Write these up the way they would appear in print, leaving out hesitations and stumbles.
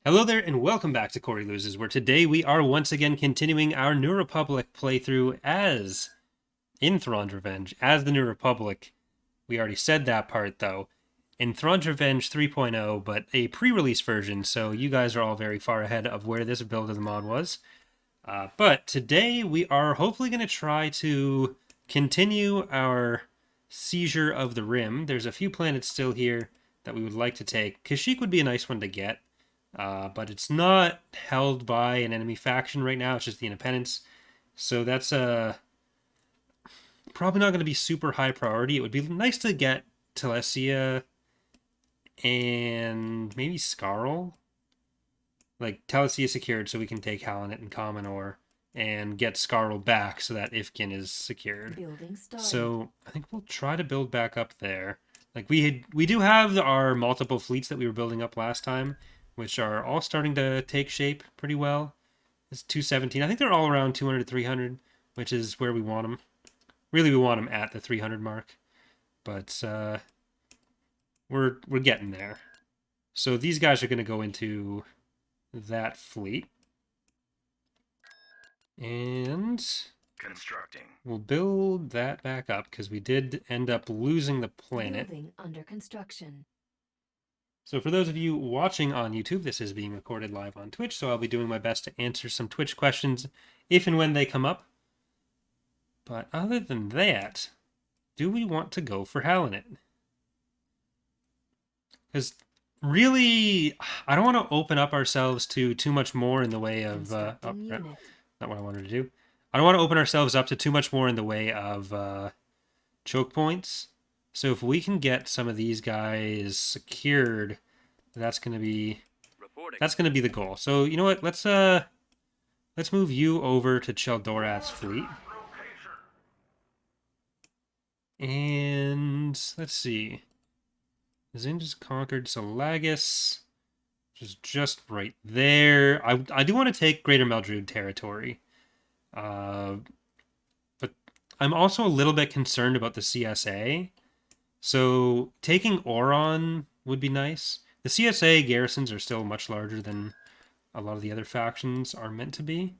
Hello there, and welcome back to Corey Loses, where today we are once again continuing our New Republic playthrough as in Thrawn's Revenge, as the New Republic. We already said that part, though. In Thrawn's Revenge 3.0, but a pre-release version, so you guys are all very far ahead of where this build of the mod was. But today we are hopefully going to try to continue our seizure of the Rim. There's a few planets still here that we would like to take. Kashyyyk would be a nice one to get. But it's not held by an enemy faction right now. It's just the Independents. So that's probably not going to be super high priority. It would be nice to get Telesia and maybe Scarl. Like, Telesia secured so we can take Halanet and Commonor and get Scarl back so that Ifkin is secured. So I think we'll try to build back up there. Like, we do have our multiple fleets that we were building up last time, which are all starting to take shape pretty well. It's 217. I think they're all around 200 to 300, which is where we want them. Really, we want them at the 300 mark. But we're getting there. So these guys are going to go into that fleet. And constructing. We'll build that back up because we did end up losing the planet. Building under construction. So for those of you watching on YouTube, this is being recorded live on Twitch, so I'll be doing my best to answer some Twitch questions if and when they come up. But other than that, do we want to go for Halanet? Because really, I don't want to open up ourselves to too much more in the way of... not what I wanted to do. I don't want to open ourselves up to too much more in the way of choke points. So if we can get some of these guys secured, that's gonna be the goal. So you know what? Let's move you over to Cheldorath's fleet. And let's see. Zin just conquered Salagus, which is just right there. I do want to take Greater Meldrud territory. But I'm also a little bit concerned about the CSA. So taking Oron would be nice. The CSA garrisons are still much larger than a lot of the other factions are meant to be.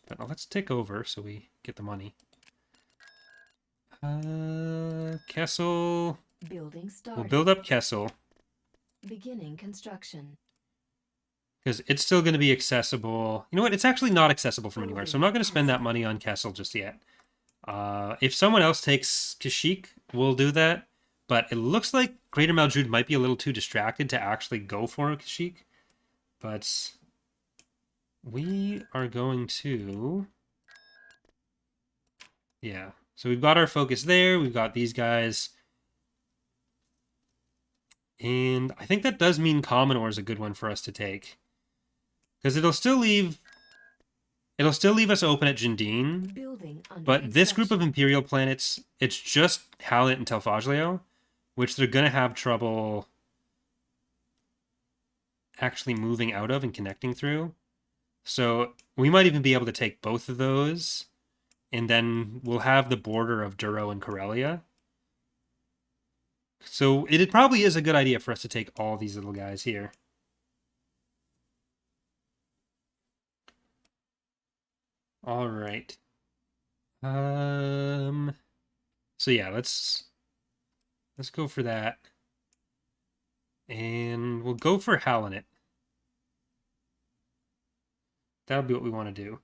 But let's take over so we get the money. Kessel. Building started. We'll build up Kessel. Beginning construction. Because it's still going to be accessible. You know what? It's actually not accessible from anywhere. So I'm not going to spend that money on Kessel just yet. If someone else takes Kashyyyk, we'll do that. But it looks like Greater Meldrud might be a little too distracted to actually go for Kashyyyk. But we are going to... Yeah. So we've got our focus there. We've got these guys. And I think that does mean Commonor is a good one for us to take. Because it'll still leave us open at Jindine. But this group of Imperial planets, it's just Halanet and Telfaglio, which they're going to have trouble actually moving out of and connecting through. So we might even be able to take both of those, and then we'll have the border of Duro and Corellia. So it probably is a good idea for us to take all these little guys here. All right. So yeah, let's go for that. And we'll go for Halanet. That'll be what we want to do.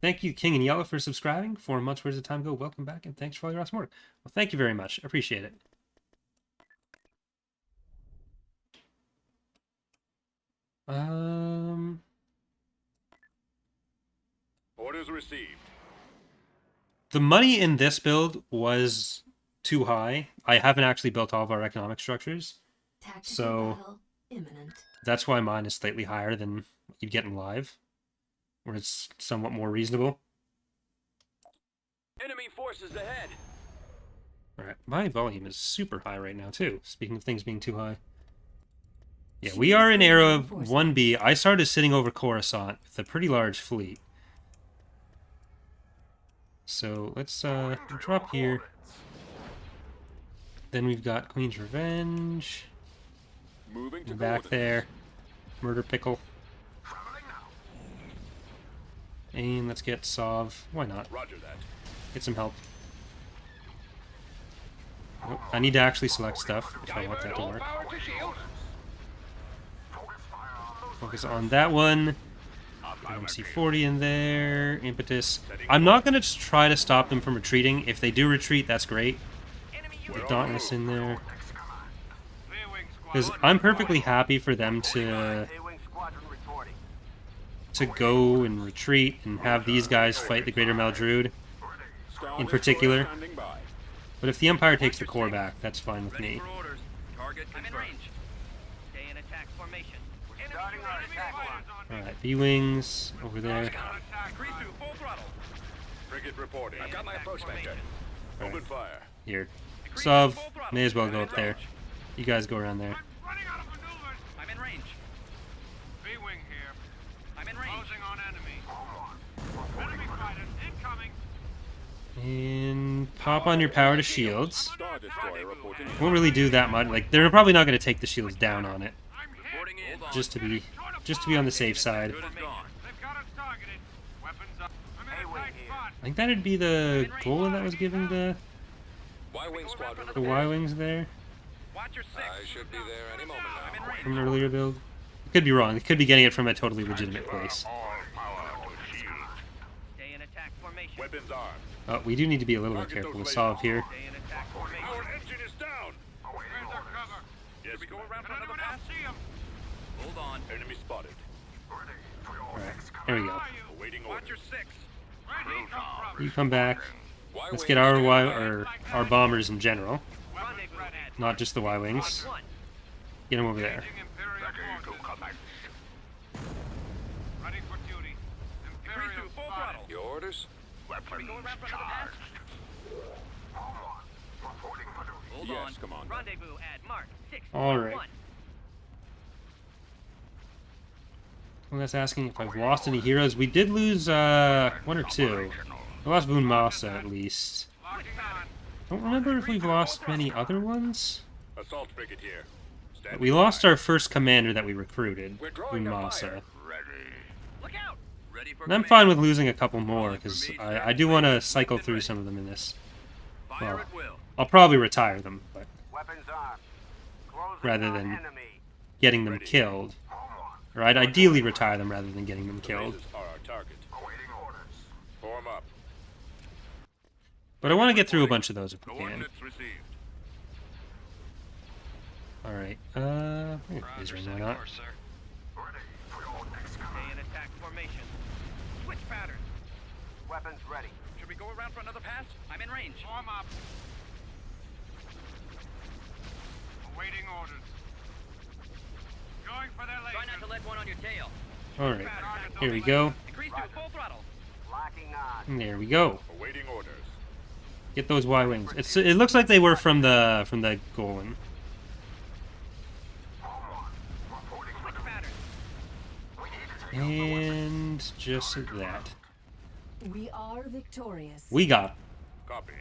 Thank you, King and Yellow, for subscribing. 4 months, where does the time go? Welcome back, and thanks for all your awesome work. Well, thank you very much. Appreciate it. Orders received. The money in this build was too high. I haven't actually built all of our economic structures. So that's why mine is slightly higher than what you'd get in live, where it's somewhat more reasonable. Enemy forces ahead. Alright, my volume is super high right now too, speaking of things being too high. Yeah, we are in Era 1B. I started sitting over Coruscant with a pretty large fleet. So let's drop here. Then we've got Queen's Revenge. Moving to Back there. Murder Pickle. And let's get Sov. Why not? Roger that. Get some help. Oh, I need to actually select stuff if I want that to work. Focus on that one. MC40 in there. Impetus. I'm not going to try to stop them from retreating. If they do retreat, that's great. The Dauntless in there. Because I'm perfectly happy for them to go and retreat and have these guys fight the Greater Maldrude in particular. But if the Empire takes the core back, that's fine with me. Alright, B-Wings over there. I've got my approach vector. Open fire. Here. Sov, may as well go up there. You guys go around there. I'm in range. B-wing here. I'm in range. Closing on enemy. Enemy fighters incoming. And pop on your power to shields. Star Destroyer reporting. Won't really do that much. Like, they're probably not going to take the shields down on it. I'm here. Just to be on the safe side. They've got us targeted. Weapons up. I'm in a tight spot. I think that'd be the goal that was giving the Y-Wing squadron. Y-Wings there Watch your six. I should be there any moment I'm in now. range. from an earlier build. Could be wrong. It could be getting it from a totally legitimate place. Stay in attack formation. Weapons armed. Oh, we do need to be a little bit careful with Sov here. Stay in attack formation. Our engine is down. Where's our cover? Yes, Should we go go around for another pass? See him. Hold on. Enemy spotted. Alright, there we go. Awaiting Watch orders. your six. Where'd he come from? You come back. Y-Wing Let's get our bombers in general, Rendezvous at not just the Y-Wings. Squad 1. Get them over there. Imperial forces. Ready for duty. Increase Imperial to full spotted. throttle. Your orders? Should we go around for another pass? Hold Yes, on. Commander. Rendezvous at Mark 6. Alright. Well, that's asking if I've lost any heroes. We did lose one or two. We lost Voon Massa at least. Locking on. Don't remember if we've lost many other ones. Assault frigate here. But we lost our first commander that we recruited, We're drawing Voon our Massa. fire. Look out. Ready for And I'm command. fine with losing a couple more, because I do want to cycle through some of them in this. Fire well, at will. I'll probably retire them, but Weapons armed. Closing rather on than enemy. getting them killed. Or I'd ideally retire them rather than getting them killed. Lasers are our target. Awaiting orders. Form up. But I want to get through a bunch of those if we can. Coordinates received. Alright, lasering, why not? Stay in attack formation. Switch pattern. Weapons ready. Should we go around for another pass? I'm in range. Form up. Awaiting orders. Going for their lasers. Try not to let one on your tail. Alright, here we go. Increase to full throttle. Locking on. And there we go. Awaiting orders. Get those Y-Wings. It looks like they were from the Golem. Switch pattern. And just that. We are victorious. We got Copy.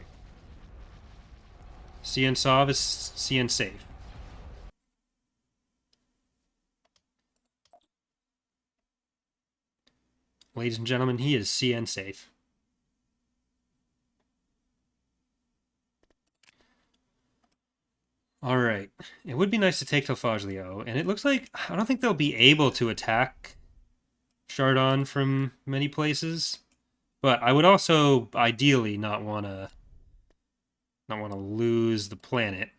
CN Sov is CN safe. Ladies and gentlemen, he is CN safe. Alright. It would be nice to take Telfaglio, and it looks like I don't think they'll be able to attack Chardon from many places. But I would also ideally not wanna lose the planet.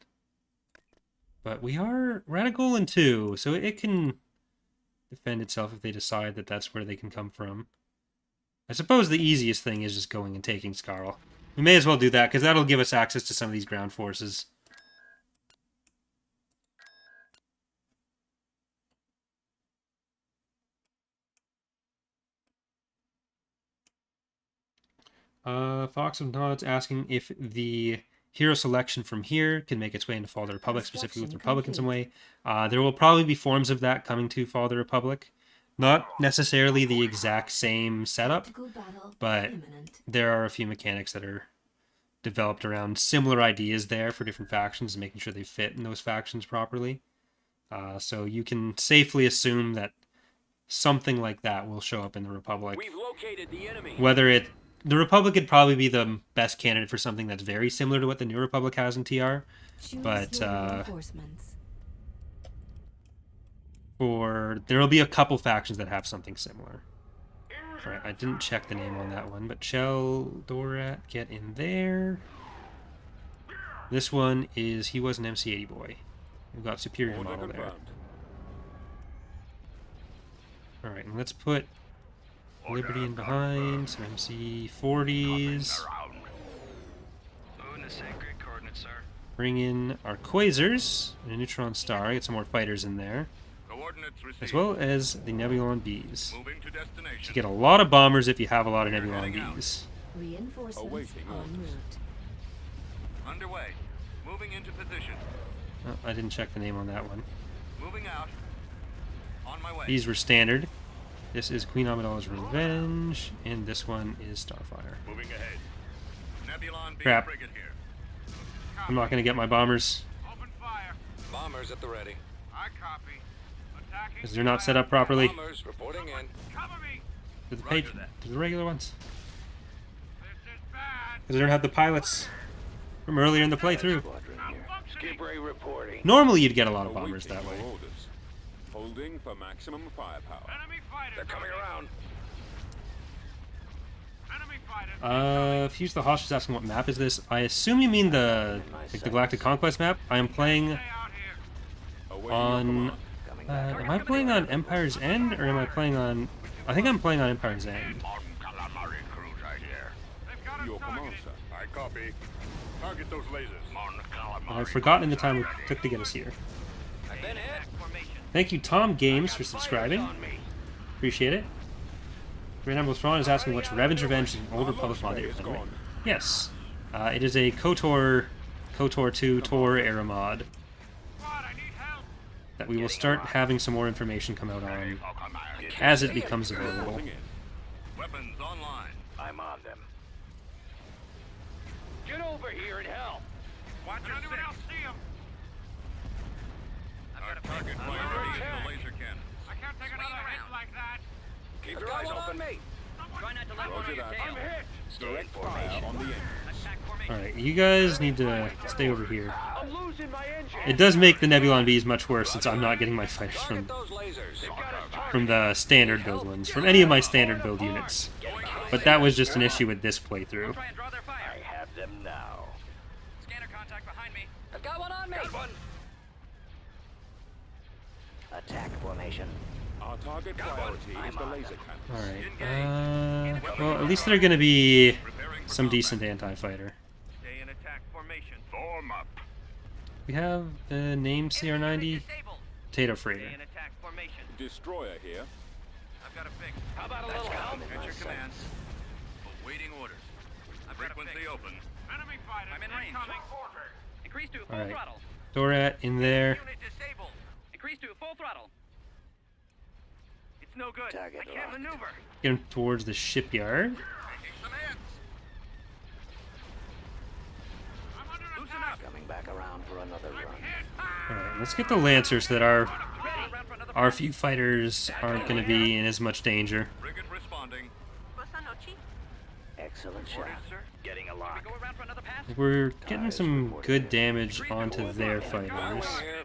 But we're at a goal in 2, so it can defend itself if they decide that that's where they can come from. I suppose the easiest thing is just going and taking Scarl. We may as well do that, because that'll give us access to some of these ground forces. Fox of Nods asking if the hero selection from here can make its way into Fall of the Republic, specifically with the Republic in some way. There will probably be forms of that coming to Fall of the Republic. Not necessarily the exact same setup, Tactical battle but imminent. there are a few mechanics that are developed around similar ideas there for different factions and making sure they fit in those factions properly. So you can safely assume that something like that will show up in the Republic. We've located the enemy. The Republic would probably be the best candidate for something that's very similar to what the New Republic has in TR. Choose But, your reinforcements. There'll be a couple factions that have something similar. Alright, I didn't check the name on that one, but Chell Dorat, get in there. This one he was an MC-80 boy. We've got superior Order model there. confirmed. Alright, and let's put Liberty in behind, some MC-40s. Moving the sacred coordinates, sir. Bring in our Quasars and a Neutron Star, get some more fighters in there. Coordinates received. As well as the Nebulon Bees. Moving to destination. You get a lot of bombers if you have a lot of Nebulon Bees. Reinforcements Awaiting en orders. route. Underway. Moving into position. Oh, I didn't check the name on that one. Moving out. On my way. These were standard. This is Queen Amidala's Revenge, and this one is Starfire. Moving ahead. Nebulon B Crap. frigate here. I'm not going to get my bombers, Open fire. Bombers at the ready. I copy. Attacking. because they're not set up properly. Bombers reporting in. Cover me. To the, Roger that. to the regular ones. This is bad. Because they don't have the pilots from earlier in the playthrough. Malfunctioning. reporting. Normally you'd get a lot of bombers that way. Orders. Holding for maximum firepower. Enemy fighters. They're coming around. Enemy fighters. Fuse the Hostage is asking what map is this. I assume you mean the Galactic Conquest map. I am playing Stay out here. Awaiting on... your command. am I playing on Empire's End, or am I playing on... I think I'm playing on Empire's End. They've got us Your command, targeted. sir. I copy. Target those lasers. I've forgotten the time it took to get us here. I've been hit. Thank you, Tom Games, for subscribing. Appreciate it. Great Admiral Thrawn is asking which Revenge is an old Republic mod that you're playing with. Yes. It is a KOTOR 2 Tor era mod Squad, I need help. that we will start having some more information come out on as it becomes available. Moving in. Weapons online. I'm on them. Get over here and help. Watch Can your anyone six. else see him? Our target fire ready is the laser cannon. I can't take another hit like that. Keep your eyes open. Try not to let Roger that. I'm hit. Direct fire on the end. Alright, you guys need to stay over here. I'm losing my engine. It does make the Nebulon Bees much worse since I'm not getting my fighters Target those lasers. from the standard build ones, from any of my standard build units. But that was just an issue with this playthrough. Try and draw their fire. I have them now. Scanner contact behind me. I've got one on me. Got one. Attack formation. Our target priority is the laser cannon. Alright, well, at least they're gonna be some decent anti-fighter. Stay in attack formation. Form up. We have the name CR-90, Disabled. Potato Stay Freighter. in attack formation. Destroyer here. I've got a fix. How about a little help? At your command. Awaiting orders. Frequency open. Enemy fighters. I'm in range. Increase to full Alright. throttle. Dorat in there. Unit disabled. Increase to full throttle. It's no good. Target I can't locked. maneuver. Get him towards the shipyard. Taking some hits. I'm under Loosen attack. up. Coming back around for another run. Hit. Alright, let's get the Lancers so that our Around for another our few fighters aren't going to be in as much danger. Frigate responding. Excellent shot. Reported, sir. Getting a We lock. go around for another pass. We're getting some good damage onto their fighters. Here.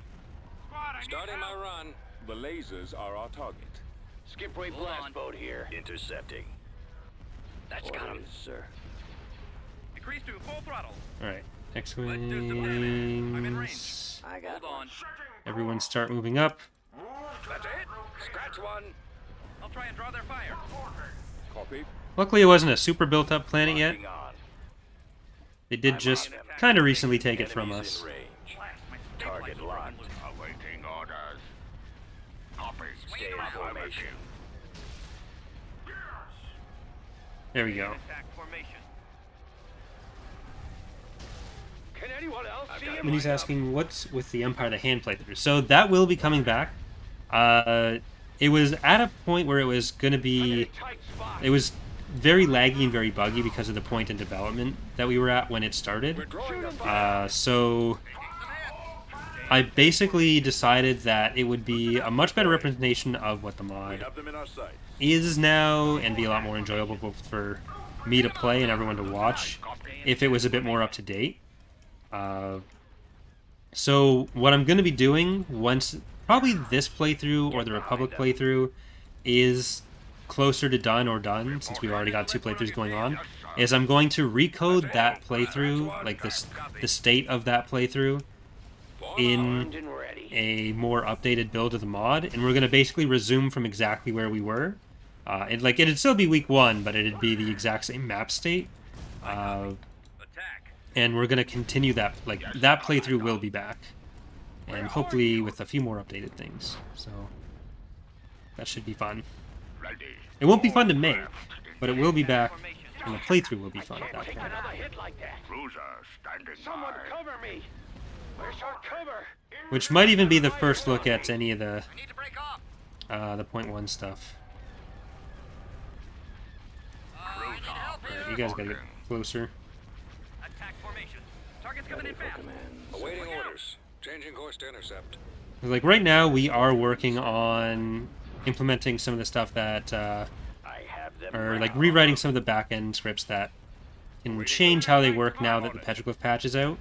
Squad, I need Starting my help. run. The lasers are our target. Skip ray blast boat here. Intercepting. That's got him. Orders, sir. Increase to full throttle. Alright, Let's do some damage. I'm in range. X-Wings. I got Hold on. one. Everyone start moving up. That's it. Scratch one. I'll try and draw their fire. Copy. Luckily it wasn't a super built up planet yet. Locking on. They did just kind of recently take it from Enemies us. in range. Blast, my Target stabilizer locked. working loose. Awaiting orders. Copy. Stay in around. formation. There we go. Attack formation. Can anyone else see him? And he's asking what's with the Empire the hand playthrough. So that will be coming back. It was at a point where it was going to be... Tight spot. It was very laggy and very buggy because of the point in development that we were at when it started. We're drawing the fire. So Taking some hits. I basically decided that it would be a much better representation of what the We mod have them in our sights. is now, and be a lot more enjoyable both for me to play and everyone to watch if it was a bit more up to date. So what I'm going to be doing once probably this playthrough or the Republic playthrough is closer to done or done, since we've already got 2 playthroughs going on, is I'm going to recode that playthrough, like the state of that playthrough, in Armed and ready. a more updated build of the mod, and we're going to basically resume from exactly where we were. It'd still be week 1, but it'd be the exact same map state. And we're going to continue that, that playthrough will be back. And hopefully with a few more updated things. So, that should be fun. It won't be fun to make, but it will be back, and the playthrough will be fun at that Take point. another hit like that. Cruiser standing Someone by. cover me. Where's our cover? Which might even be the first look at any of the .1 stuff. Alright, you guys gotta get closer. Attack formation. Target's coming in fast. Awaiting orders. Changing course to intercept. Like right now, we are working on implementing some of the stuff that, I have them. or like rewriting some of the back-end scripts that can change how they work now that the petroglyph patch is out,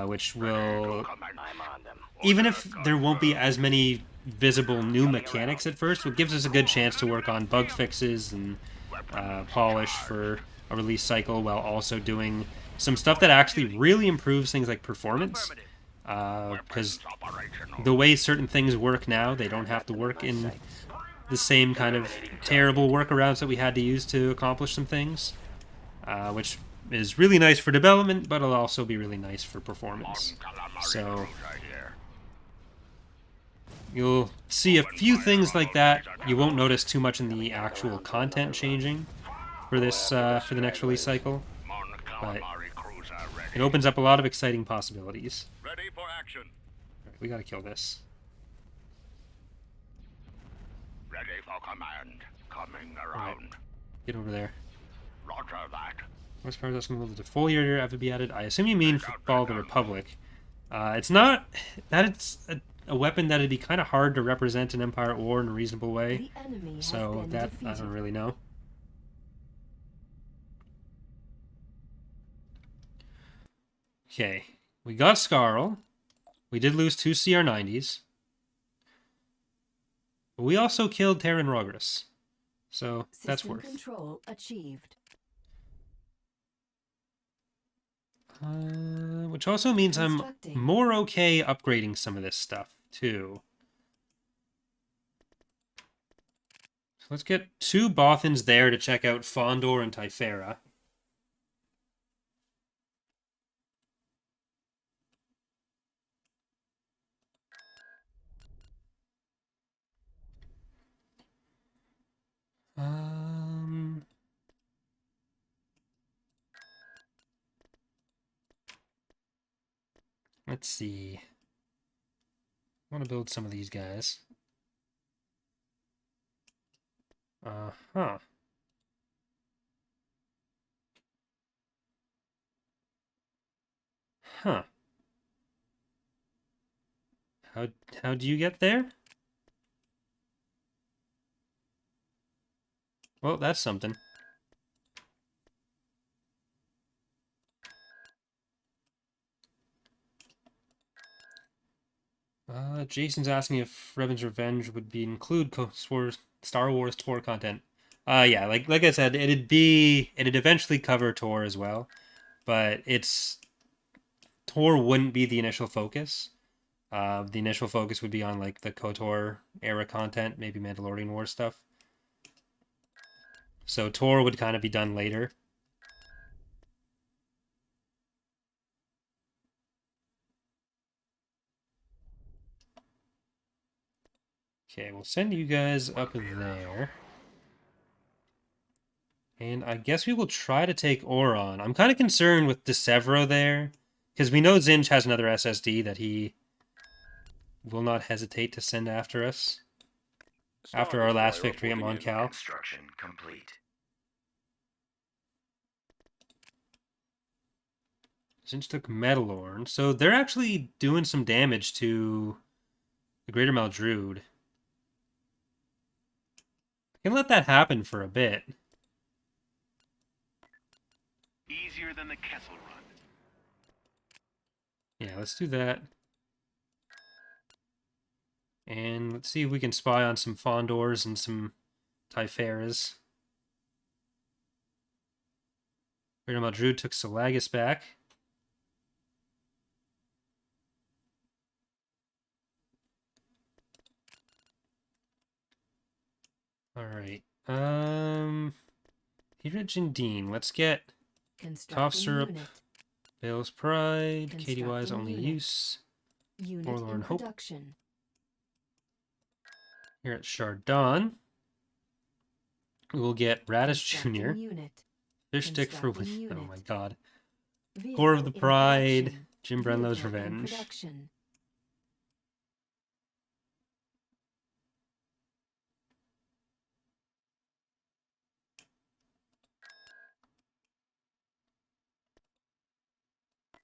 which will, I'm on them. even if there won't be as many visible new mechanics at first, it gives us a good chance to work on bug fixes and polish for a release cycle, while also doing some stuff that actually really improves things like performance. Because the way certain things work now, they don't have to work in the same kind of terrible workarounds that we had to use to accomplish some things, which is really nice for development, but it'll also be really nice for performance. So you'll see a few things like that. You won't notice too much in the actual content changing for this for the next release cycle, but it opens up a lot of exciting possibilities. Ready for action. Alright, we gotta kill this. Ready for command. Coming around. Get over there. Roger that. Most part of that's going to defoliator have to be added. I assume you mean for Fall of the Republic. It's not that it's a weapon that would be kind of hard to represent in Empire at War in a reasonable way. The enemy has So been that defeated. I don't really know. Okay, we got Scarl. We did lose 2 CR90s. But we also killed Terran Rogris. So that's System worth. control achieved. Which also means I'm Constructing. more okay upgrading some of this stuff, too. So let's get 2 Bothans there to check out Fondor and Typhera. Let's see. I want to build some of these guys. Uh-huh. Huh. How do you get there? Well, that's something. Jason's asking if Revan's Revenge would include Star Wars Tor content. Yeah, like I said, it'd eventually cover Tor as well, but Tor wouldn't be the initial focus. The initial focus would be on like the KOTOR era content, maybe Mandalorian War stuff. So Tor would kind of be done later. Okay, we'll send you guys up there. And I guess we will try to take Oron. I'm kind of concerned with DeSevero there, because we know Zinj has another SSD that he will not hesitate to send after us. After our last victory at Moncal. Construction complete. Since took Metalorn, so they're actually doing some damage to the Greater Maldrude. I can let that happen for a bit. Easier than the Kessel Run. Yeah, let's do that. And let's see if we can spy on some Fondors and some Typharas. Greater Maldrude took Salagas back. Alright. Hira Jindine. Let's get Cough Syrup, Unit. Bale's Pride, Constructing KDY's only unit. use. Unit Forlorn in Hope. production. Here at Chardon, we will get Radish Constructing Jr., Unit. Fish Stick for Constructing Win. Oh unit. my god. Vehicle Core of the in Pride, production. Jim Brenlow's Vehicle in Revenge. production.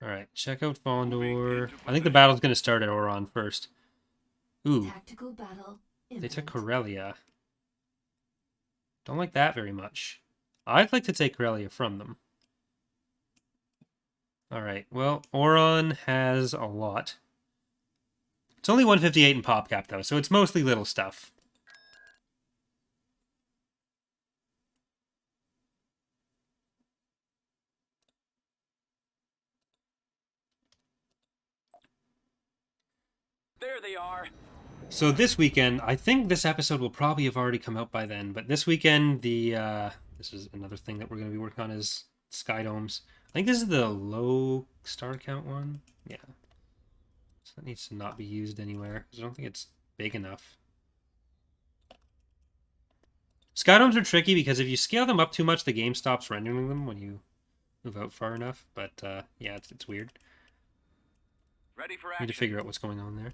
Alright, check out Fondor. I think the battle's going to start at Oron first. Ooh, Tactical battle. they took imminent. Corellia. Don't like that very much. I'd like to take Corellia from them. Alright, well, Oron has a lot. It's only 158 in PopCap, though, so it's mostly little stuff. There they are. So this weekend, I think this episode will probably have already come out by then, but this weekend, this is another thing that we're going to be working on is Sky Domes. I think this is the low star count one. Yeah. So that needs to not be used anywhere, because I don't think it's big enough. Sky Domes are tricky, because if you scale them up too much, the game stops rendering them when you move out far enough, but yeah, it's weird. Ready for Need action. to figure out what's going on there.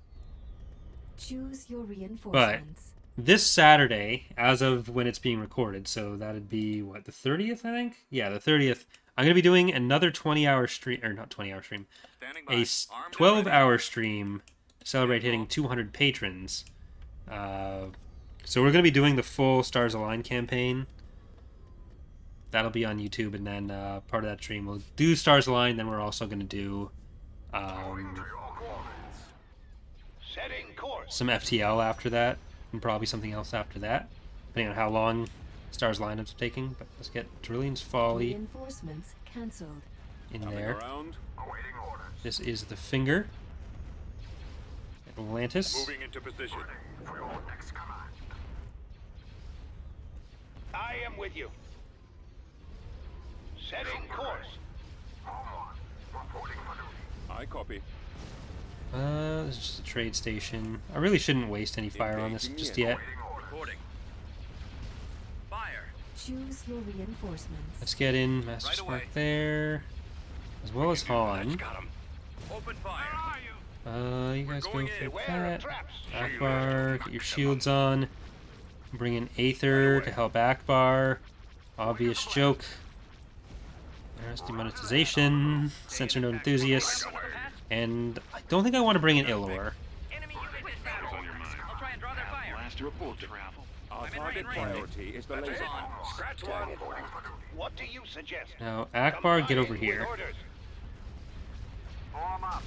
Choose your reinforcements. This Saturday, as of when it's being recorded, so that'd be, what, the 30th, I think? Yeah, the 30th. I'm going to be doing another 20-hour stream, or not 20-hour stream, Standing by. a Armed and 12-hour stream to celebrate hitting 200 patrons. So we're going to be doing the full Stars Align campaign. That'll be on YouTube, and then part of that stream we'll do Stars Align, then we're also going to do Setting course. some FTL after that, and probably something else after that, depending on how long Stars lineups are taking. But let's get Drillion's Folly Reinforcements cancelled. in Coming there. around. Awaiting orders. This is the Finger. Atlantis. Moving into position. For your next command. I am with you. Setting course. Reporting for duty. I copy. This is just a trade station. I really shouldn't waste any fire on this just yet. Reporting. Fire. Choose your reinforcements. Let's get in Master Right Spark away. there, as well as Han. Got him. Open fire. Where are you? You guys go going for in. Beware of that. traps. Akbar, get your shields on. Bring in Aether to help Akbar. Obvious joke. There's demonetization. Censor node enthusiasts. And I don't think I want to bring in Ilor. Enemy unit is down. I'll try and draw their fire. Blast report. Travel. Our I'm in target range. priority is the laser. on. Scratch one. What do you suggest? Now, Akbar, get over Complying here. with orders. Form up.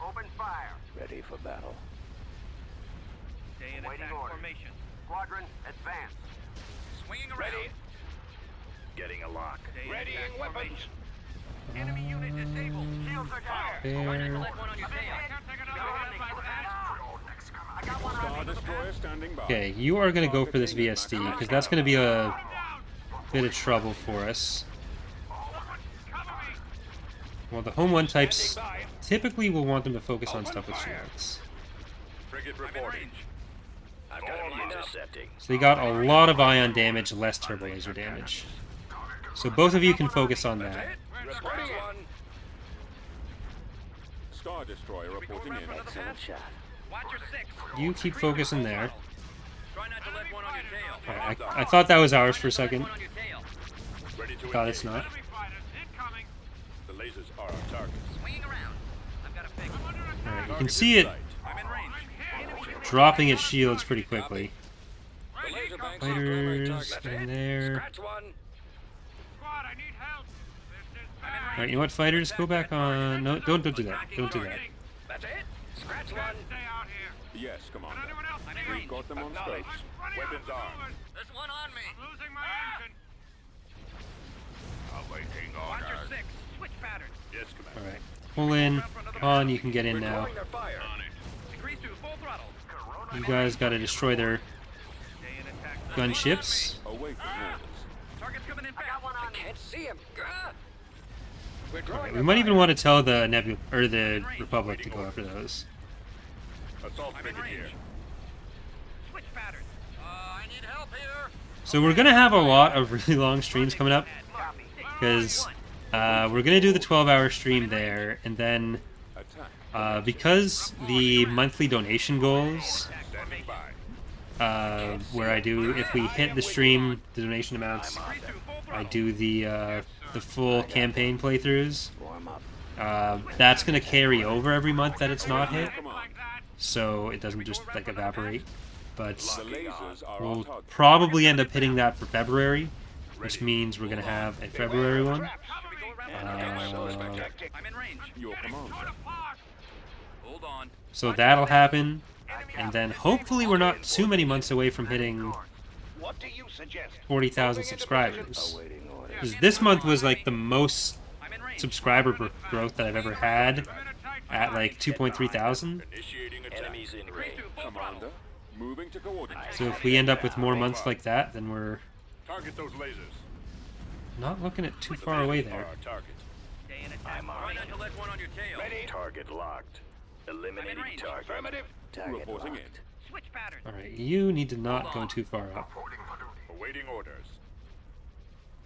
Open fire. Ready for battle. Stay in Waiting attack orders. formation. Squadron, advance. Swinging around. Ready. Getting a lock. Stay in Readying attack weapons. formation. Enemy unit disabled. Shields are down. There. Try not to let one on your tail. I got one on Star me. Destroyer standing by. Okay, you are going to go for this VSD, because that's going to be a bit of trouble for us. Well, the home one types typically will want them to focus on stuff with shields. Frigate I'm in reporting. range. I've got him intercepting. So they got a lot of ion damage, less turbo laser damage. So both of you can focus on that. Scratch one. Star Destroyer reporting in. Excellent shot. Watch your six. You keep focusing there. Try not to let one on your tail. Alright, I thought that was ours for a second. One on your tail. Ready to God, engage. it's not. Enemy fighters incoming. The laser lasers are our targets. Swinging around. I've got a fix. Alright, you can see it I'm in range. dropping its shields pretty quickly. The laser banks are primary Fighters, target. get in there. Scratch one. Squad, I need help. This is bad. Alright, you know what, fighters? Go back on... No, don't do that. Don't do that. That's it. Scratch Can't one. stay out here. Yes, Commander. Can anyone else I'm see in me? range. Got them on I'm scopes. running Weapons out of armed. movers. There's one on me. I'm losing my engine. Awaiting Watch your orders. six. Switch pattern. Yes, Commander. Alright. Pull in. On, you can get in now. Deploying their fire. Decrease to full throttle. You guys gotta destroy their Stay in attack. gunships. Awaiting orders. Target's coming in fast. I can't see him. We're drawing We might even want to tell the Nebula or the Republic to go after those. Assault I'm in frigate here. range. Switch pattern. I need help here. So we're gonna have a lot of really long streams coming up because we're gonna do the 12-hour stream there, and then Attack. because the monthly donation goals, Standing by. where I do if we hit the stream, the donation amounts, I do the full campaign playthroughs. Warm up. That's gonna carry over every month that it's not hit, Come on. so it doesn't just like evaporate. But The lasers are our we'll target. probably end up hitting that for February, which means we're gonna have a February one. I'm in range. Your commander. Hold on. So that'll happen, and then hopefully we're not too many months away from hitting What do you suggest? 40,000 subscribers. Awaiting orders. Because this month was like the most I'm in range. subscriber growth that I've ever had, at like 2.3 thousand. Initiating attack. Enemies in range. Commander. Moving to coordinates. So if we end up with more months like that, then we're Target those lasers. not looking at too The far away lasers are there. our target. Stay in attack. Try not to let one on your tail. Target locked. Eliminating target. Affirmative. Target Reporting locked. Switch pattern. Alright, you need to not go too far up. Awaiting orders.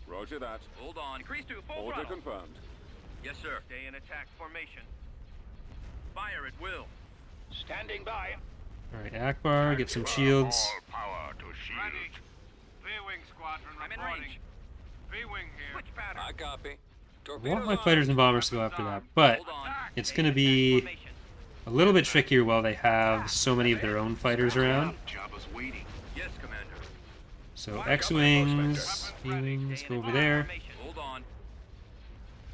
Roger that. Hold on. Increase to full Order throttle. confirmed. Yes, sir. Stay in attack formation. Fire at will. Standing by. Alright, Akbar, get some shields. Power to Ready. V-wing squadron I'm in reporting. range. V-wing here. Switch pattern. copy. I want my fighters and bombers to go after that, but Hold on. it's Stay gonna in be attack formation. a little bit trickier while they have so many of their own fighters around. Jabba's waiting. Yes, Commander. So X-Wings, V-Wings, go over there. Formation. Hold on.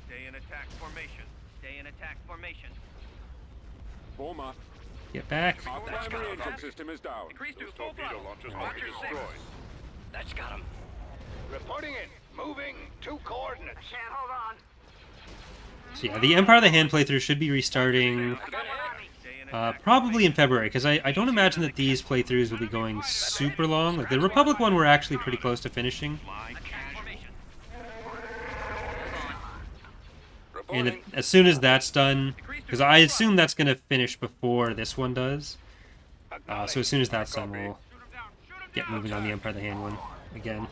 Stay in attack formation. Stay in attack formation. Form up. Get back. Our primary engine system is down. Increase to Those full torpedo throttle. launchers Roger, will be six. destroyed. That's got him. Reporting in. Moving to coordinates. Can't hold on. So yeah, the Empire of the Hand playthrough should be restarting Stay in attack probably in February, because I don't imagine that these playthroughs will be going super long. Like the Republic one, we're actually pretty close to finishing. attack formation. And as soon as that's done, because I assume that's going to finish before this one does. So as soon as that's done, we'll Shoot him down. Shoot him get down. moving on the Empire of the Hand one again.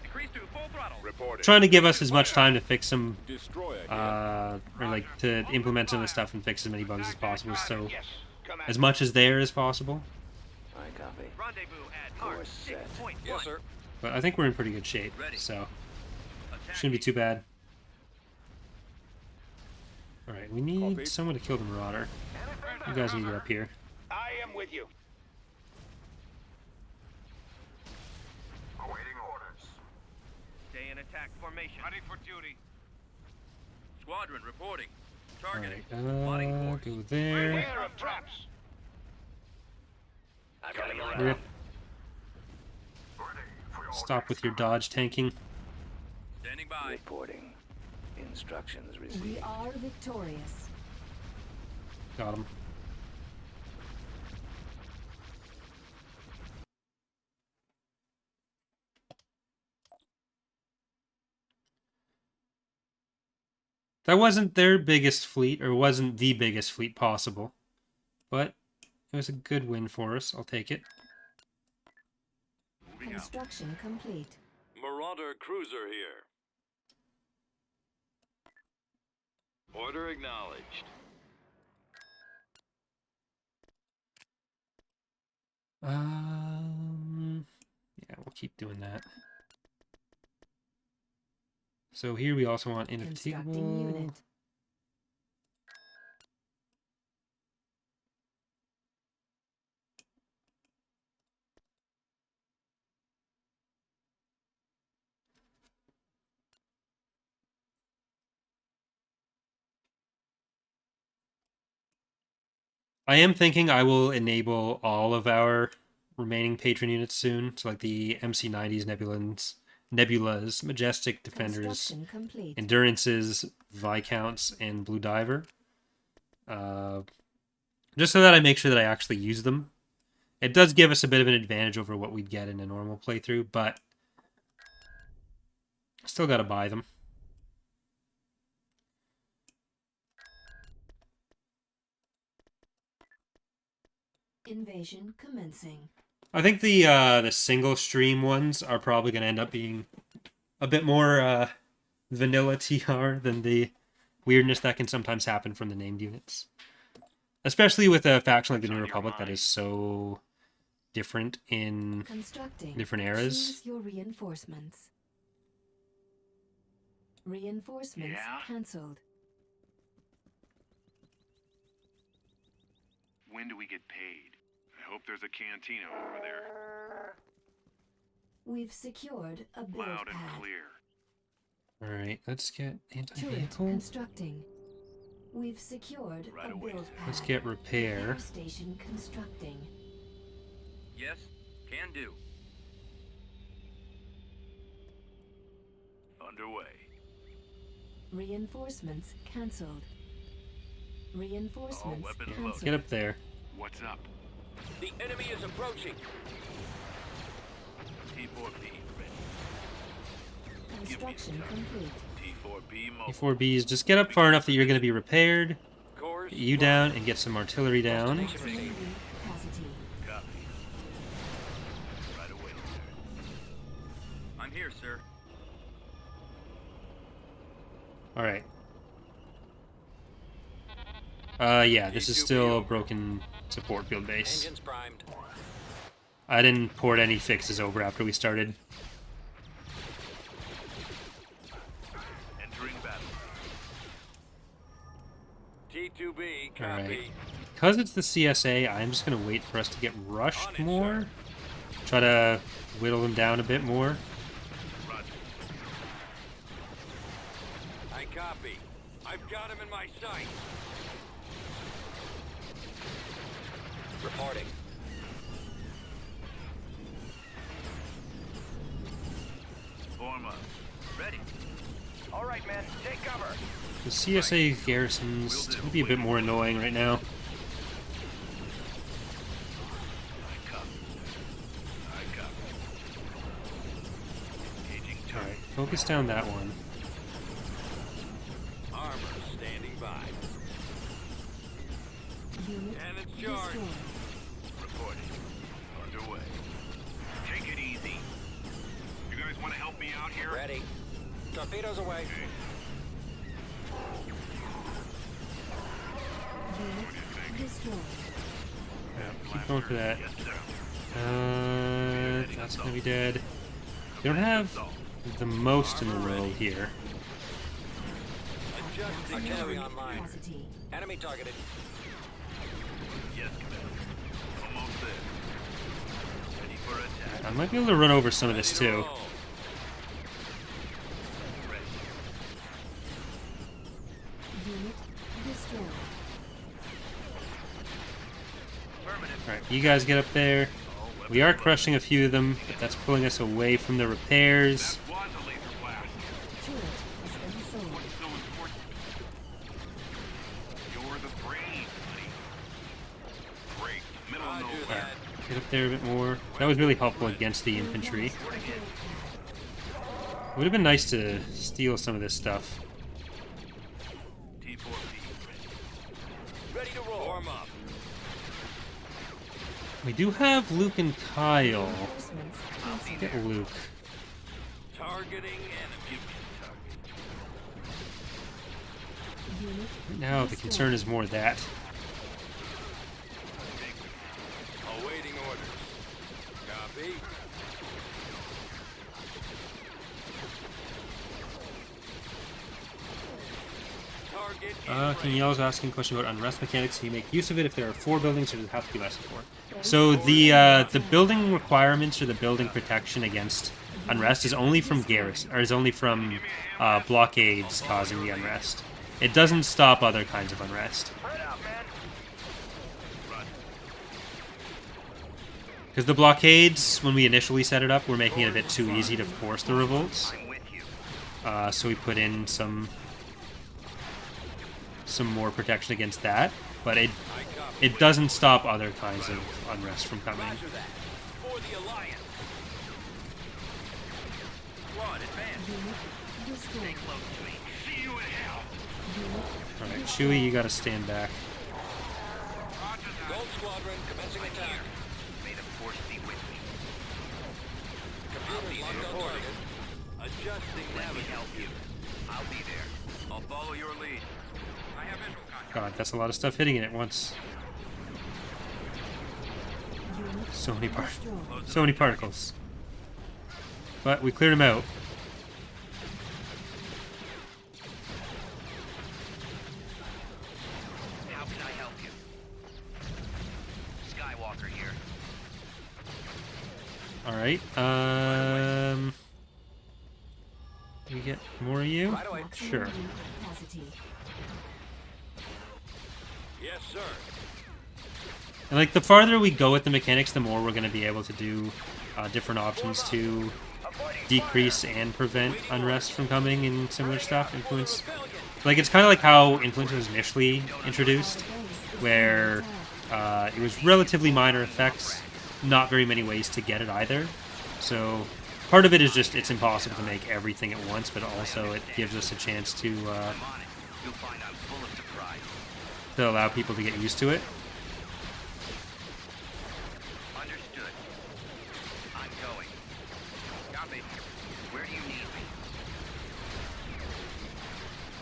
Decrease to full throttle. Reporting. Trying to give us as much time to fix some, Destroyer here. or like to implement some of the stuff and fix as many bugs as possible. So Yes. Commander. as much as there as possible. I copy. Rendezvous at mark Course set. 6.1. Yes, sir. But I think we're in pretty good shape, so shouldn't be too bad. Alright, we need Copy. someone to kill the Marauder. You guys need to get up here. I am with you. Awaiting orders. Stay in attack formation. Ready for duty. Squadron reporting. Alright, Targeting. Plotting course. go there. Beware of traps. Coming Rip. around. Stop with your dodge tanking. Standing by. Reporting. Instructions We received. are victorious. Got him. That wasn't their biggest fleet, or wasn't the biggest fleet possible. But it was a good win for us. I'll take it. Moving out. Construction complete. Marauder cruiser here. Order acknowledged. Yeah, we'll keep doing that. So here we also want Constructing indefatigable. unit. I am thinking I will enable all of our remaining patron units soon. So like the MC90s, Nebulas, Majestic Defenders, Construction complete. Endurances, Viscounts, and Blue Diver. Just so that I make sure that I actually use them. It does give us a bit of an advantage over what we'd get in a normal playthrough, but still gotta buy them. Invasion commencing. I think the single stream ones are probably going to end up being a bit more vanilla TR than the weirdness that can sometimes happen from the named units. Especially with a faction like the New Republic that is so different in Constructing. different eras. Choose your reinforcements. Reinforcements Yeah? cancelled. When do we get paid? I hope there's a cantina over there. We've secured a build Loud and pad. clear. Alright, let's get Turret anti-vehicle. constructing. We've secured Right a away. build pad. Let's get repair. Air station constructing. Yes, can do. Underway. Reinforcements cancelled. Reinforcements weapons cancelled. loaded. Get up there. What's up? The enemy is approaching. T4B ready. Construction complete. T4B mobile. E4Bs, just get up far enough that you're going to be repaired. Course. Get you down and get some artillery down. Capacity. Capacity. Copy. Right away, sir. I'm here, sir. Alright. Yeah, this is still a broken support field base. Engines primed. I didn't port any fixes over after we started. Entering battle. T2B, copy. Alright. Because it's the CSA, I'm just going to wait for us to get rushed more. Try to whittle them down a bit more. Roger. I copy. I've got him in my sight. Reporting. Form up. Ready. All right, men. Take cover. The CSA garrisons tend to be a bit more annoying right now. I copy. I copy. Engaging target. Alright, focus down that one. Armor standing by. Unit Cannons charged. destroyed. Reporting. Underway. Take it easy. You guys want to help me out here? Ready. Torpedoes away. Unit destroyed. Yeah, keep going for that. Yes, sir. That's gonna be dead. They don't have the most in the world here. Adjusting. Artillery online. capacity. Enemy targeted. Yes, Commander. Almost there. Ready for attack. I might be able to run over some of this too. Ready. Unit destroyed. Permanent. Alright, you guys get up there. We are crushing a few of them, but that's pulling us away from the repairs. Was a laser blast. Turret has been sold. What's so important? You're the brain, buddy. Great. Middle of Roger nowhere. that. Get up there a bit more. That was really helpful against the infantry. Lost a build pad. It would have been nice to steal some of this stuff. T4B ready to roll. Form up. We do have Luke and Kyle. Reinforcements cancelled. Get Luke. Targeting enemy target. Unit Right now, the concern is more that. Awaiting orders. Copy. King Yell's asking a question about unrest mechanics. Can you make use of it if there are 4 buildings, or does it have to be less than 4? So the building requirements or the building protection against unrest is only from garrison, or is only from blockades causing the unrest. It doesn't stop other kinds of unrest. Because the blockades, when we initially set it up, were making it a bit too easy to force the revolts. So we put in some more protection against that, but it doesn't stop other kinds of unrest from coming. For the Alliance. Squad, advance. Unit destroyed. Close to me. See you in hell. Unit Alright, Chewie, you gotta stand back. Gold Squadron commencing attack. May the force be with me. Computers locked on target. Adjusting Let me help you. I'll be there. I'll follow your lead. I have visual contact. God, that's a lot of stuff hitting it at once. unit So many destroyed. so many particles. But we cleared them out. How can I help you? Skywalker here. Alright, we get more of you? Right away. Maximum Sure. unit capacity. Yes, sir. And like the farther we go with the mechanics, the more we're going to be able to do different options to decrease and prevent unrest from coming and similar stuff. Influence, like it's kind of like how influence was initially introduced, where it was relatively minor effects, not very many ways to get it either. So part of it is just it's impossible to make everything at once, but also it gives us a chance to I'm on it. You'll find I'm full of surprise. allow people to get used to it. Understood. I'm going. Copy. Where do you need me?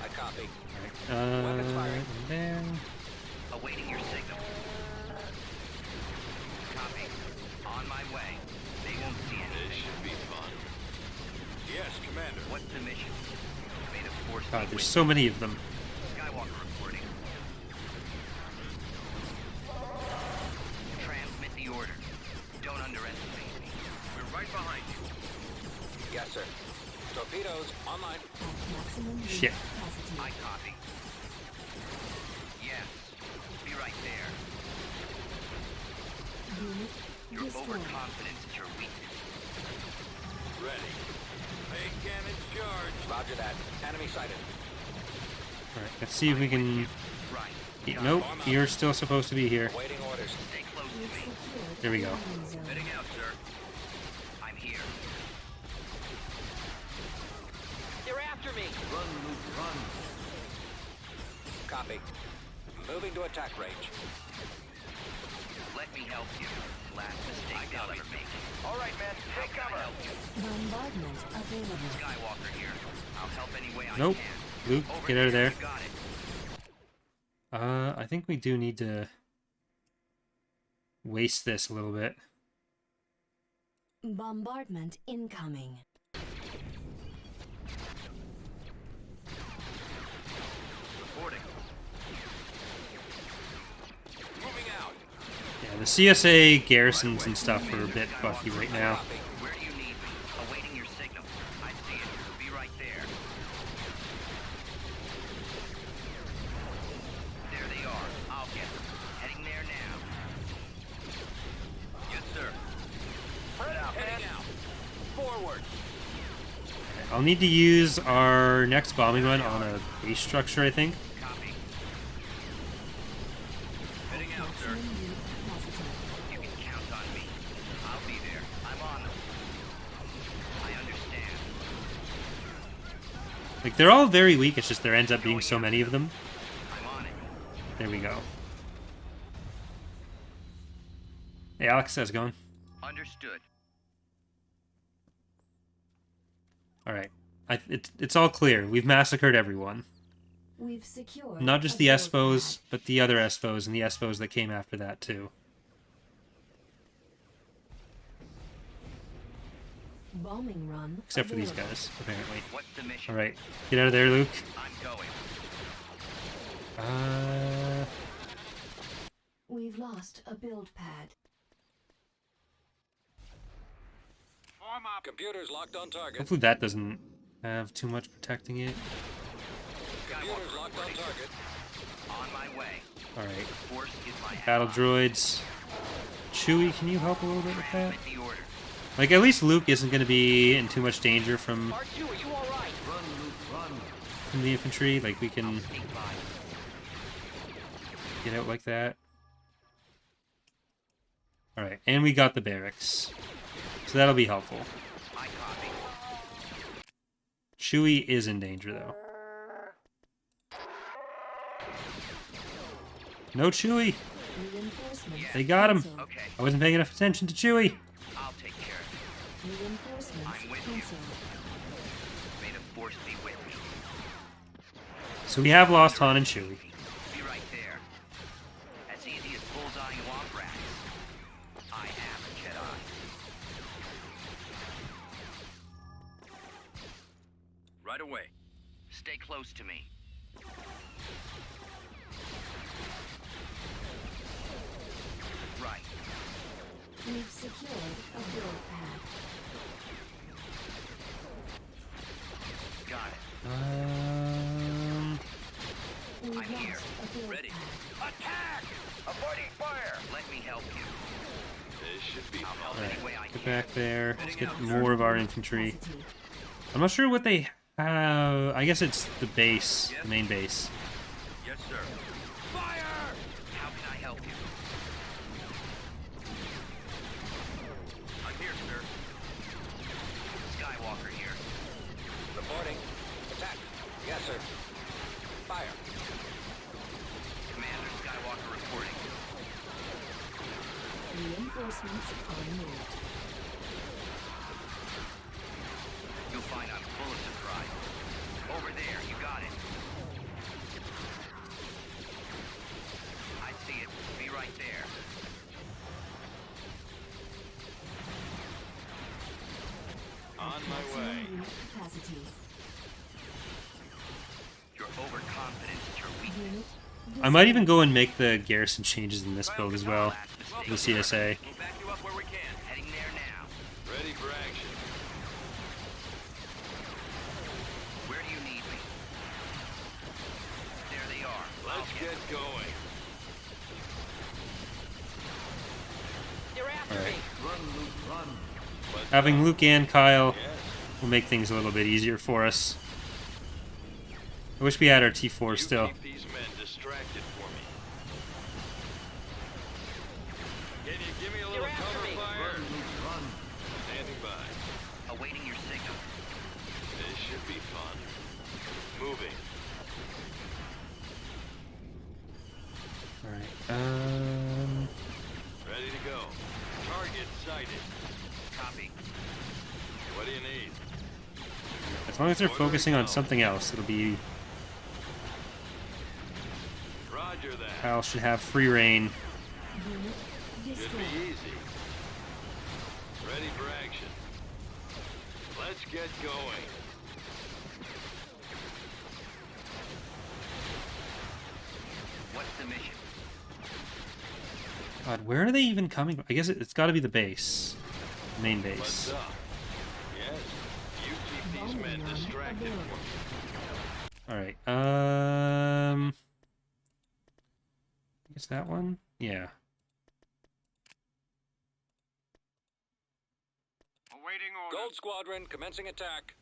I copy. And there. Awaiting your signal. Copy. On my way. They won't see anything. This should be fun. Yes, Commander. What's the mission? May the force be God, with there's so many of them. Skywalker reporting. Transmit the order. Don't underestimate me. We're right behind you. Yes, sir. Torpedoes online. At maximum unit Shit. capacity. I copy. Yes. Be right there. Unit Your destroyed. overconfidence is your weakness. Ready. Main cannon charged. Roger that. Enemy sighted. Alright, let's see if we can... Right. Nope, you're still supposed to be here. Awaiting orders. Stay close to We've me. secured There we the go. landing zone. Heading out, sir. I'm here. They're after me. Run, Luke, run. Copy. Moving to attack range. Let me help you. Last mistake I'll ever make. All right, man. Take cover. Help you. Bombardment available. Skywalker here. I'll help any way I Nope. can. Luke, Over get out of here, there. you got it. I think we do need to waste this a little bit. Bombardment incoming. Reporting. Moving out. Yeah, the CSA garrisons and stuff are a bit fucky right now. Copy. Where do you need me? Awaiting your signal. I see it. Be right there. There they are. I'll get them. Heading there now. Yes, sir. Heading out. Forward. I'll need to use our next bombing run on a base structure, I think. Copy. Heading out, sir. Maximum unit capacity. You can count on me. I'll be there. I'm on them. I understand. Like, they're all very weak, it's just there ends up being so many of them. I'm on it. There we go. Hey, Alex, how's it going? Understood. Alright. It's all clear. We've massacred everyone. We've secured Not just a the gold Espos, patch. but the other Espos and the Espos that came after that, too. Bombing run. Except for these available. guys, apparently. What's the mission? Alright, get out of there, Luke. I'm going. We've lost a build pad. Form up. Computers locked on target. Hopefully that doesn't have too much protecting it. Computers locked on target. On my way. Alright. The force is my Battle ally. droids. Chewie, can you help a little bit with that? Transmit the order. Like, at least Luke isn't going to be in too much danger from R2, are you alright? the infantry. Like, we can Take by. get out like that. Alright, and we got the barracks. So that'll be helpful. I copy. Chewie is in danger, though. No Chewie! Reinforcements. They got him! cancelled. Okay, I wasn't paying enough attention to Chewie! I'll take care of it. Reinforcements I'm with you. cancelled. May the force be with me. So we have lost Han and Chewie. Be right there. As easy as bullseyeing womp rats. I am a Jedi. Right away. Stay close to me. Right. We've secured a build pad. Got it. We've I'm here. lost a build Ready. pad. Attack! Avoiding fire! Let me help you. This should be I'll help Alright, any way I get can. back there. Let's get more of our infantry. Capacity. I'm not sure what they have. I guess it's the base, the main base. Yes, sir. Fire! How can I help you? I'm here, sir. Skywalker here. Reporting. Attack. Yes, sir. Fire. Commander Skywalker reporting. Reinforcements are moved. You'll find I'm full of surprise. Over there, you got it. I see it. Be right there. On my way. Maximum unit capacity. You're overconfident at your Unit weakness. I might even go and make the garrison changes in this build as well. Last The mistake. CSA. We'll back you up where we can. Heading there now. Ready for action. Where do you need me? There they are. Let's get going. They're after Alright. me. Having Luke and Kyle Yes. will make things a little bit easier for us. I wish we had our T4 You still. keep these men distracted for me. Can you give me a little They're after cover me. fire? Standing by. Awaiting your signal. This should be fun. Moving. Alright, Ready to go. Target sighted. Copy. What do you need? as long as they're focusing on something else, it'll be... Roger that. Kyle should have free reign. Unit Should destroyed. be easy. Ready for action. Let's get going. What's the mission? God, where are they even coming from? I guess it's got to be the base. Main What's base. up? Yes. You keep these men Bombing run distracted available. for me. Alright, I guess that one? Yeah. Awaiting orders. Gold Squadron commencing attack.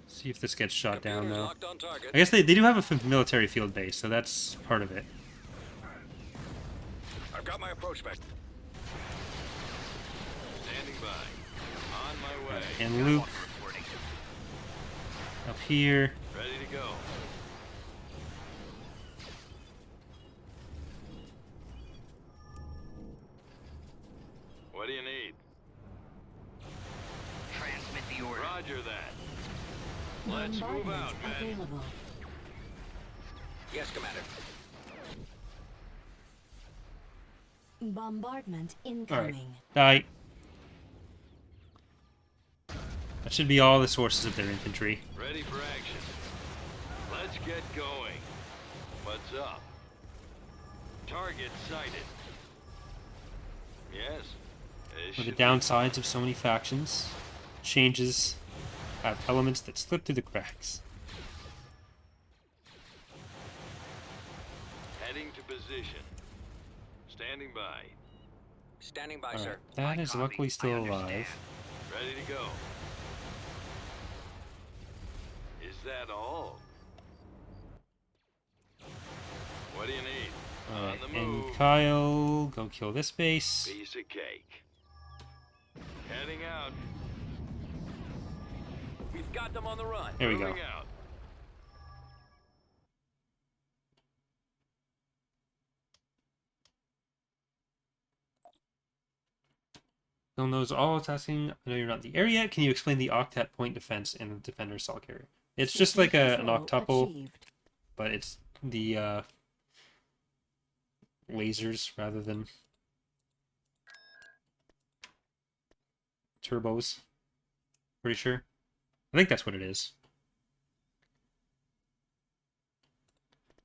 See if this gets shot down, Computers though. locked on target. I guess they do have a military field base, so that's part of it. I've got my approach spec. Standing by. On my way. And Luke Skywalker reporting. up here. Ready to go. What do you need? Transmit the order. Roger that. Let's move Bombardment out, men. available. Yes, Commander. Bombardment Alright. incoming. Die. That should be all the sources of their infantry. Ready for action. Let's get going. What's up? Target sighted. Yes. This One of should the downsides of so many factions, changes have elements that slip through the cracks. heading to position. Standing by. Standing by, Alright, sir. that I is copy. luckily I still understand. alive. Ready to go. Is that all? What do you need? Alright, On the and move. Kyle, go kill this base. Piece of cake. Heading out. We've got them on the run. There we go. Moving out. Kill those all attacking. I know you're not in the area. Can you explain the octet point defense in the Defender Cell Carrier? It's just like an Control octuple, achieved. but it's the lasers rather than turbos. Pretty sure. I think that's what it is.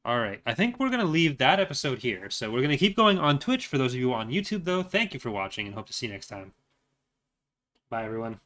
Alright, I think we're going to leave that episode here. So we're going to keep going on Twitch. For those of you on YouTube, though, thank you for watching and hope to see you next time. Bye, everyone.